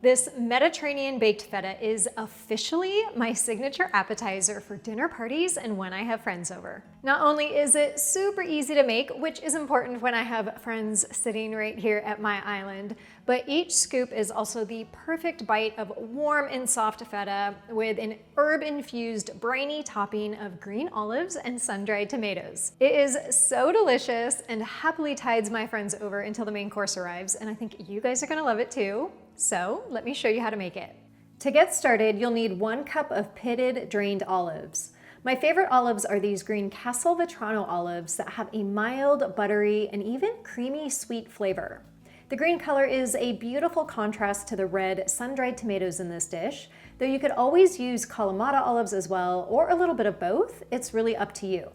This Mediterranean baked feta is officially my signature appetizer for dinner parties and when I have friends over. Not only is it super easy to make, which is important when I have friends sitting right here at my island, but each scoop is also the perfect bite of warm and soft feta with an herb-infused briny topping of green olives and sun-dried tomatoes. It is so delicious and happily tides my friends over until the main course arrives, and I think you guys are gonna love it too. So let me show you how to make it. To get started, you'll need 1 cup of pitted drained olives. My favorite olives are these green Castelvetrano olives that have a mild, buttery, and even creamy sweet flavor. The green color is a beautiful contrast to the red sun-dried tomatoes in this dish, though you could always use Kalamata olives as well, or a little bit of both. It's really up to you.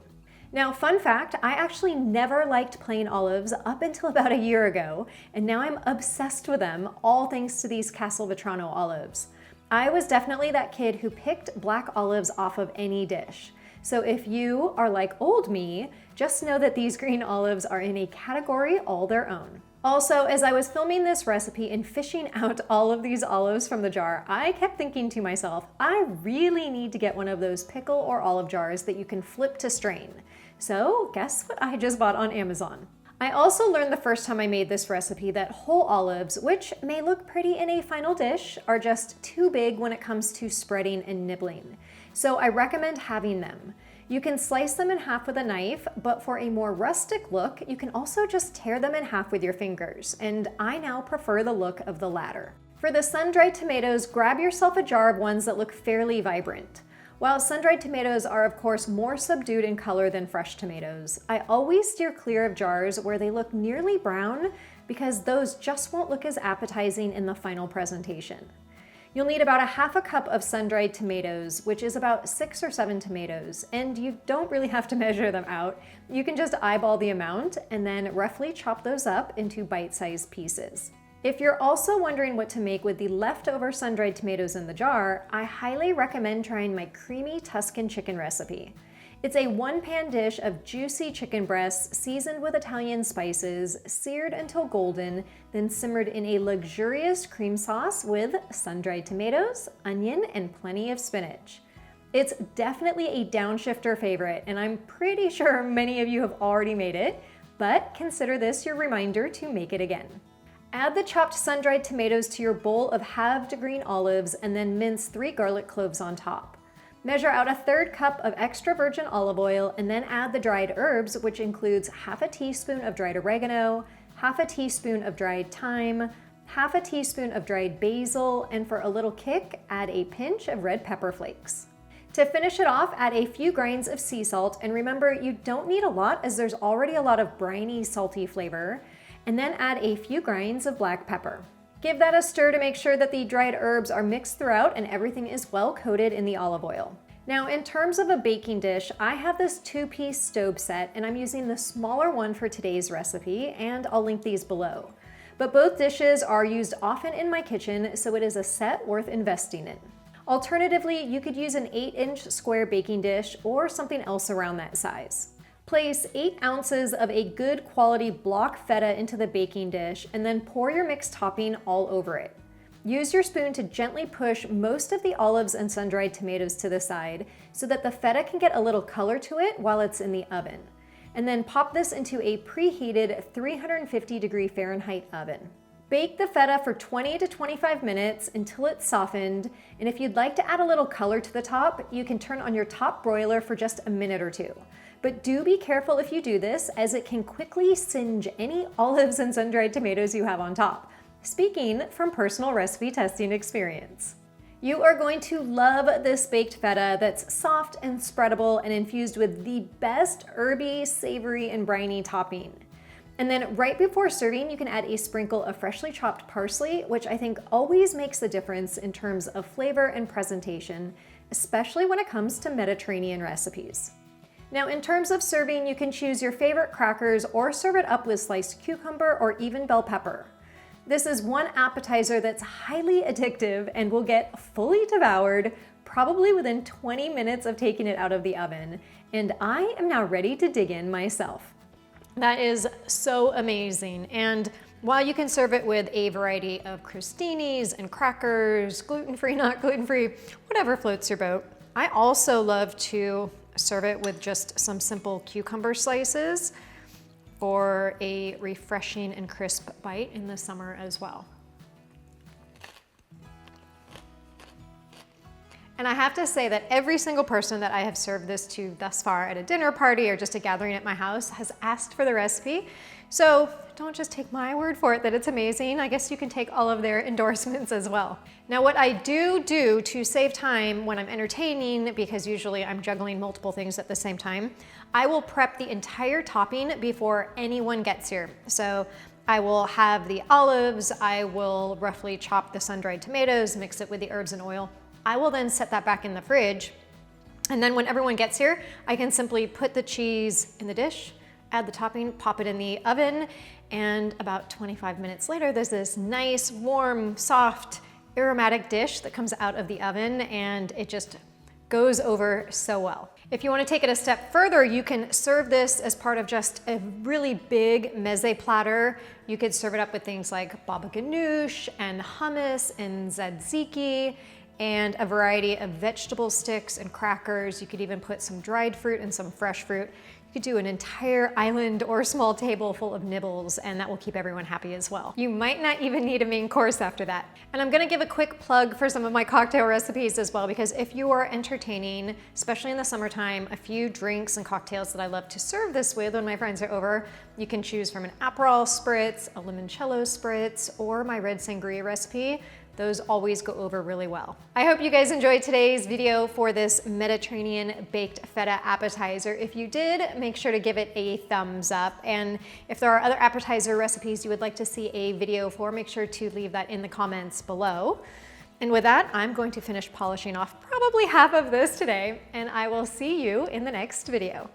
Now, fun fact, I actually never liked plain olives up until about a year ago, and now I'm obsessed with them, all thanks to these Castelvetrano olives. I was definitely that kid who picked black olives off of any dish. So if you are like old me, just know that these green olives are in a category all their own. Also, as I was filming this recipe and fishing out all of these olives from the jar, I kept thinking to myself, I really need to get one of those pickle or olive jars that you can flip to strain. So guess what I just bought on Amazon? I also learned the first time I made this recipe that whole olives, which may look pretty in a final dish, are just too big when it comes to spreading and nibbling. So I recommend having them. You can slice them in half with a knife, but for a more rustic look, you can also just tear them in half with your fingers, and I now prefer the look of the latter. For the sun-dried tomatoes, grab yourself a jar of ones that look fairly vibrant. While sun-dried tomatoes are of course more subdued in color than fresh tomatoes, I always steer clear of jars where they look nearly brown because those just won't look as appetizing in the final presentation. You'll need about a half a cup of sun-dried tomatoes, which is about 6 or 7 tomatoes, and you don't really have to measure them out. You can just eyeball the amount and then roughly chop those up into bite-sized pieces. If you're also wondering what to make with the leftover sun-dried tomatoes in the jar, I highly recommend trying my creamy Tuscan chicken recipe. It's a 1-pan dish of juicy chicken breasts seasoned with Italian spices, seared until golden, then simmered in a luxurious cream sauce with sun-dried tomatoes, onion, and plenty of spinach. It's definitely a downshifter favorite, and I'm pretty sure many of you have already made it, but consider this your reminder to make it again. Add the chopped sun-dried tomatoes to your bowl of halved green olives and then mince 3 garlic cloves on top. Measure out a 1/3 cup of extra virgin olive oil and then add the dried herbs, which includes half a teaspoon of dried oregano, half a teaspoon of dried thyme, half a teaspoon of dried basil, and for a little kick, add a pinch of red pepper flakes. To finish it off, add a few grains of sea salt, and remember, you don't need a lot as there's already a lot of briny, salty flavor, and then add a few grains of black pepper. Give that a stir to make sure that the dried herbs are mixed throughout and everything is well coated in the olive oil. Now, in terms of a baking dish, I have this 2-piece stove set and I'm using the smaller one for today's recipe, and I'll link these below. But both dishes are used often in my kitchen, so it is a set worth investing in. Alternatively, you could use an 8-inch square baking dish or something else around that size. Place 8 ounces of a good quality block feta into the baking dish and then pour your mixed topping all over it. Use your spoon to gently push most of the olives and sun-dried tomatoes to the side so that the feta can get a little color to it while it's in the oven. And then pop this into a preheated 350-degree Fahrenheit oven. Bake the feta for 20 to 25 minutes until it's softened, and if you'd like to add a little color to the top, you can turn on your top broiler for just a minute or 2. But do be careful if you do this, as it can quickly singe any olives and sun-dried tomatoes you have on top. Speaking from personal recipe testing experience. You are going to love this baked feta that's soft and spreadable and infused with the best herby, savory, and briny topping. And then right before serving, you can add a sprinkle of freshly chopped parsley, which I think always makes the difference in terms of flavor and presentation, especially when it comes to Mediterranean recipes. Now, in terms of serving, you can choose your favorite crackers or serve it up with sliced cucumber or even bell pepper. This is one appetizer that's highly addictive and will get fully devoured probably within 20 minutes of taking it out of the oven, and I am now ready to dig in myself. That is so amazing, and while you can serve it with a variety of crostinis and crackers, gluten-free, not gluten-free, whatever floats your boat. I also love to serve it with just some simple cucumber slices for a refreshing and crisp bite in the summer as well. And I have to say that every single person that I have served this to thus far at a dinner party or just a gathering at my house has asked for the recipe. So don't just take my word for it that it's amazing. I guess you can take all of their endorsements as well. Now, what I do to save time when I'm entertaining, because usually I'm juggling multiple things at the same time, I will prep the entire topping before anyone gets here. So I will have the olives, I will roughly chop the sun-dried tomatoes, mix it with the herbs and oil. I will then set that back in the fridge. And then when everyone gets here, I can simply put the cheese in the dish, add the topping, pop it in the oven, and about 25 minutes later, there's this nice, warm, soft, aromatic dish that comes out of the oven, and it just goes over so well. If you want to take it a step further, you can serve this as part of just a really big meze platter. You could serve it up with things like baba ganoush and hummus and tzatziki and a variety of vegetable sticks and crackers. You could even put some dried fruit and some fresh fruit. You could do an entire island or small table full of nibbles, and that will keep everyone happy as well. You might not even need a main course after that. And I'm gonna give a quick plug for some of my cocktail recipes as well, because if you are entertaining, especially in the summertime, a few drinks and cocktails that I love to serve this with when my friends are over, you can choose from an Aperol spritz, a limoncello spritz, or my red sangria recipe. Those always go over really well. I hope you guys enjoyed today's video for this Mediterranean baked feta appetizer. If you did, make sure to give it a thumbs up. And if there are other appetizer recipes you would like to see a video for, make sure to leave that in the comments below. And with that, I'm going to finish polishing off probably half of this today, and I will see you in the next video.